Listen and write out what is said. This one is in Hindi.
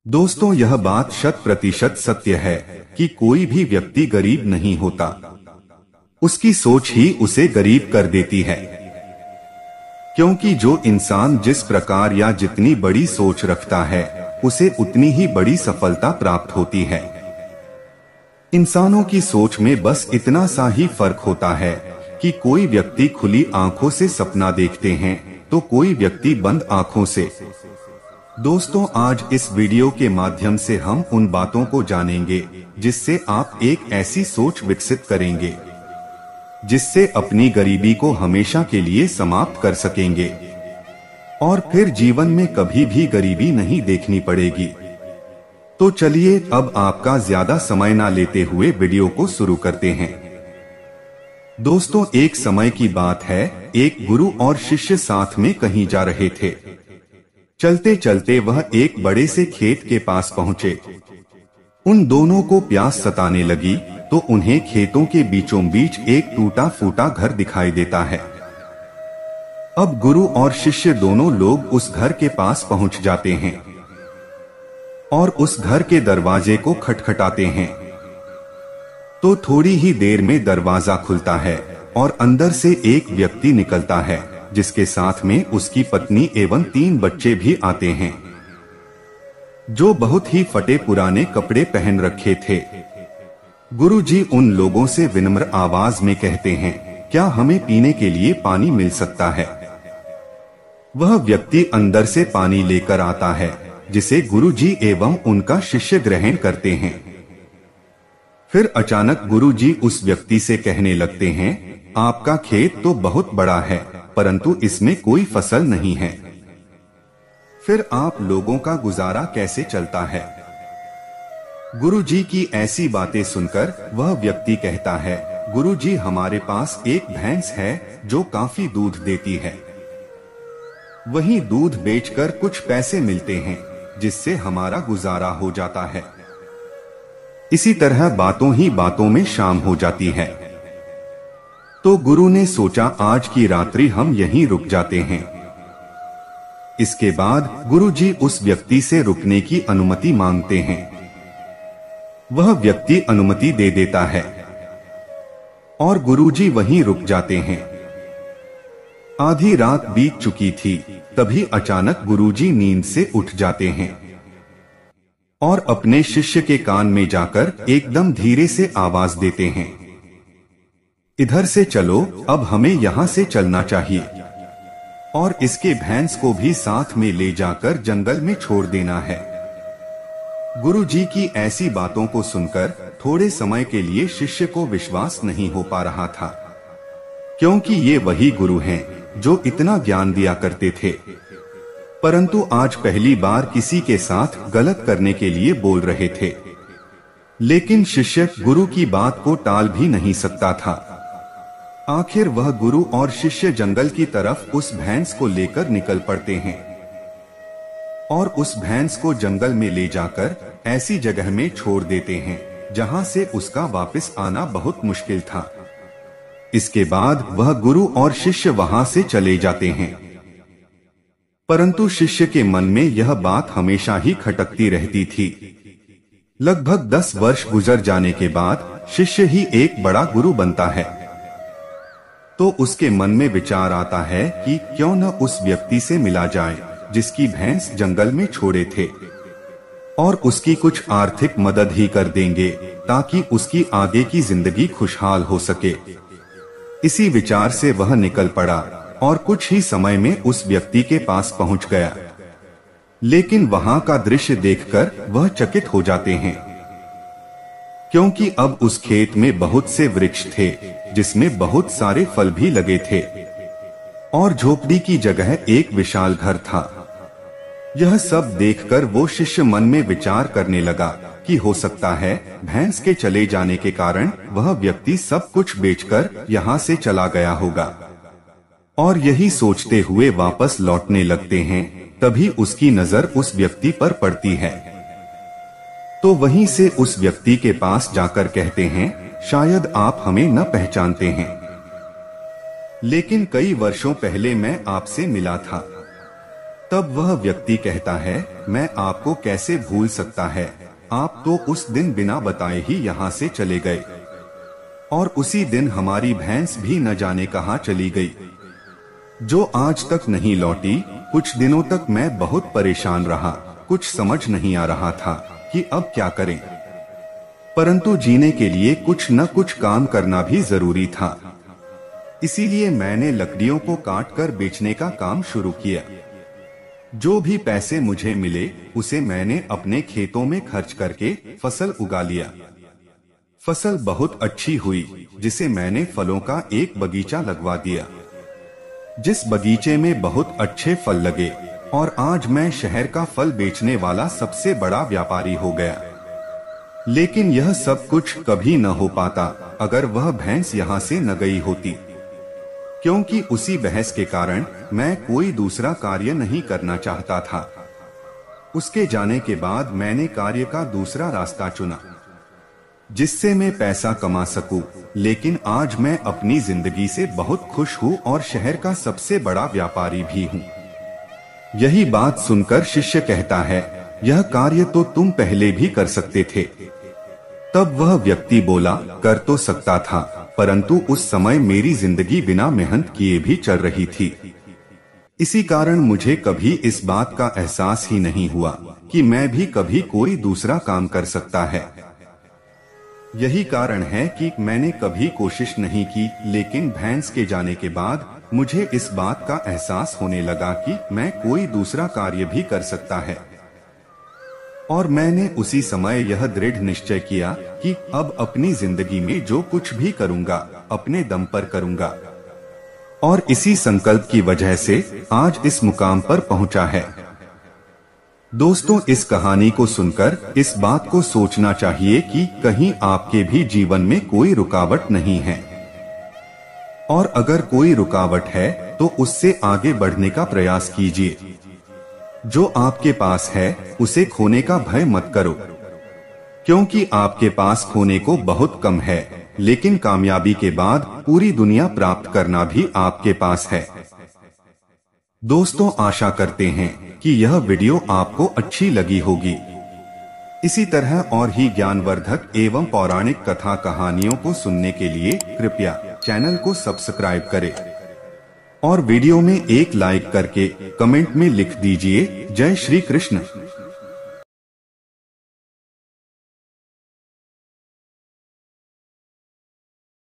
दोस्तों, यह बात 100% सत्य है कि कोई भी व्यक्ति गरीब नहीं होता। उसकी सोच ही उसे गरीब कर देती है, क्योंकि जो इंसान जिस प्रकार या जितनी बड़ी सोच रखता है उसे उतनी ही बड़ी सफलता प्राप्त होती है। इंसानों की सोच में बस इतना सा ही फर्क होता है कि कोई व्यक्ति खुली आंखों से सपना देखते हैं तो कोई व्यक्ति बंद आंखों से। दोस्तों, आज इस वीडियो के माध्यम से हम उन बातों को जानेंगे जिससे आप एक ऐसी सोच विकसित करेंगे जिससे अपनी गरीबी को हमेशा के लिए समाप्त कर सकेंगे और फिर जीवन में कभी भी गरीबी नहीं देखनी पड़ेगी। तो चलिए अब आपका ज्यादा समय ना लेते हुए वीडियो को शुरू करते हैं। दोस्तों, एक समय की बात है, एक गुरु और शिष्य साथ में कहीं जा रहे थे। चलते चलते वह एक बड़े से खेत के पास पहुंचे। उन दोनों को प्यास सताने लगी तो उन्हें खेतों के बीचों बीच एक टूटा फूटा घर दिखाई देता है। अब गुरु और शिष्य दोनों लोग उस घर के पास पहुंच जाते हैं और उस घर के दरवाजे को खटखटाते हैं। तो थोड़ी ही देर में दरवाजा खुलता है और अंदर से एक व्यक्ति निकलता है जिसके साथ में उसकी पत्नी एवं 3 बच्चे भी आते हैं, जो बहुत ही फटे पुराने कपड़े पहन रखे थे। गुरुजी उन लोगों से विनम्र आवाज में कहते हैं, क्या हमें पीने के लिए पानी मिल सकता है? वह व्यक्ति अंदर से पानी लेकर आता है जिसे गुरुजी एवं उनका शिष्य ग्रहण करते हैं। फिर अचानक गुरुजी उस व्यक्ति से कहने लगते हैं, आपका खेत तो बहुत बड़ा है परंतु इसमें कोई फसल नहीं है, फिर आप लोगों का गुजारा कैसे चलता है? गुरुजी की ऐसी बातें सुनकर वह व्यक्ति कहता है, गुरुजी हमारे पास एक भैंस है जो काफी दूध देती है। वही दूध बेचकर कुछ पैसे मिलते हैं जिससे हमारा गुजारा हो जाता है। इसी तरह बातों ही बातों में शाम हो जाती है। तो गुरु ने सोचा आज की रात्रि हम यहीं रुक जाते हैं। इसके बाद गुरुजी उस व्यक्ति से रुकने की अनुमति मांगते हैं। वह व्यक्ति अनुमति दे देता है और गुरुजी वहीं रुक जाते हैं। आधी रात बीत चुकी थी, तभी अचानक गुरुजी नींद से उठ जाते हैं और अपने शिष्य के कान में जाकर एकदम धीरे से आवाज देते हैं, इधर से चलो, अब हमें यहाँ से चलना चाहिए और इसके भैंस को भी साथ में ले जाकर जंगल में छोड़ देना है। गुरुजी की ऐसी बातों को सुनकर थोड़े समय के लिए शिष्य को विश्वास नहीं हो पा रहा था, क्योंकि ये वही गुरु हैं जो इतना ज्ञान दिया करते थे, परंतु आज पहली बार किसी के साथ गलत करने के लिए बोल रहे थे। लेकिन शिष्य गुरु की बात को टाल भी नहीं सकता था। आखिर वह गुरु और शिष्य जंगल की तरफ उस भैंस को लेकर निकल पड़ते हैं और उस भैंस को जंगल में ले जाकर ऐसी जगह में छोड़ देते हैं जहां से उसका वापस आना बहुत मुश्किल था। इसके बाद वह गुरु और शिष्य वहां से चले जाते हैं, परंतु शिष्य के मन में यह बात हमेशा ही खटकती रहती थी। लगभग 10 वर्ष गुजर जाने के बाद शिष्य ही एक बड़ा गुरु बनता है। तो उसके मन में विचार आता है कि क्यों न उस व्यक्ति से मिला जाए जिसकी भैंस जंगल में छोड़े थे और उसकी कुछ आर्थिक मदद ही कर देंगे ताकि उसकी आगे की जिंदगी खुशहाल हो सके। इसी विचार से वह निकल पड़ा और कुछ ही समय में उस व्यक्ति के पास पहुंच गया। लेकिन वहां का दृश्य देखकर वह चकित हो जाते हैं, क्योंकि अब उस खेत में बहुत से वृक्ष थे जिसमें बहुत सारे फल भी लगे थे और झोपड़ी की जगह एक विशाल घर था। यह सब देखकर वो शिष्य मन में विचार करने लगा कि हो सकता है भैंस के चले जाने के कारण वह व्यक्ति सब कुछ बेचकर यहाँ से चला गया होगा, और यही सोचते हुए वापस लौटने लगते हैं। तभी उसकी नजर उस व्यक्ति पर पड़ती है, तो वहीं से उस व्यक्ति के पास जाकर कहते हैं, शायद आप हमें न पहचानते हैं, लेकिन कई वर्षों पहले मैं आपसे मिला था। तब वह व्यक्ति कहता है, मैं आपको कैसे भूल सकता है, आप तो उस दिन बिना बताए ही यहाँ से चले गए, और उसी दिन हमारी भैंस भी न जाने कहाँ चली गई, जो आज तक नहीं लौटी। कुछ दिनों तक मैं बहुत परेशान रहा, कुछ समझ नहीं आ रहा था कि अब क्या करें, परंतु जीने के लिए कुछ न कुछ काम करना भी जरूरी था। इसीलिए मैंने लकड़ियों को काट कर बेचने का काम शुरू किया। जो भी पैसे मुझे मिले उसे मैंने अपने खेतों में खर्च करके फसल उगा लिया। फसल बहुत अच्छी हुई, जिसे मैंने फलों का एक बगीचा लगवा दिया, जिस बगीचे में बहुत अच्छे फल लगे, और आज मैं शहर का फल बेचने वाला सबसे बड़ा व्यापारी हो गया। लेकिन यह सब कुछ कभी न हो पाता अगर वह भैंस यहाँ से न गई होती, क्योंकि उसी बहस के कारण मैं कोई दूसरा कार्य नहीं करना चाहता था। उसके जाने के बाद मैंने कार्य का दूसरा रास्ता चुना, जिससे मैं पैसा कमा सकूं। लेकिन आज मैं अपनी जिंदगी से बहुत खुश हूं और शहर का सबसे बड़ा व्यापारी भी हूं। यही बात सुनकर शिष्य कहता है, यह कार्य तो तुम पहले भी कर सकते थे। तब वह व्यक्ति बोला, कर तो सकता था, परंतु उस समय मेरी जिंदगी बिना मेहनत किए भी चल रही थी। इसी कारण मुझे कभी इस बात का एहसास ही नहीं हुआ कि मैं भी कभी कोई दूसरा काम कर सकता है। यही कारण है कि मैंने कभी कोशिश नहीं की, लेकिन भैंस के जाने के बाद मुझे इस बात का एहसास होने लगा कि मैं कोई दूसरा कार्य भी कर सकता है, और मैंने उसी समय यह दृढ़ निश्चय किया कि अब अपनी जिंदगी में जो कुछ भी करूंगा अपने दम पर करूंगा, और इसी संकल्प की वजह से आज इस मुकाम पर पहुंचा है। दोस्तों, इस कहानी को सुनकर इस बात को सोचना चाहिए कि कहीं आपके भी जीवन में कोई रुकावट नहीं है, और अगर कोई रुकावट है तो उससे आगे बढ़ने का प्रयास कीजिए। जो आपके पास है उसे खोने का भय मत करो, क्योंकि आपके पास खोने को बहुत कम है, लेकिन कामयाबी के बाद पूरी दुनिया प्राप्त करना भी आपके पास है। दोस्तों, आशा करते हैं कि यह वीडियो आपको अच्छी लगी होगी। इसी तरह और ही ज्ञानवर्धक एवं पौराणिक कथा कहानियों को सुनने के लिए कृपया चैनल को सब्सक्राइब करें, और वीडियो में एक लाइक करके कमेंट में लिख दीजिए, जय श्री कृष्ण।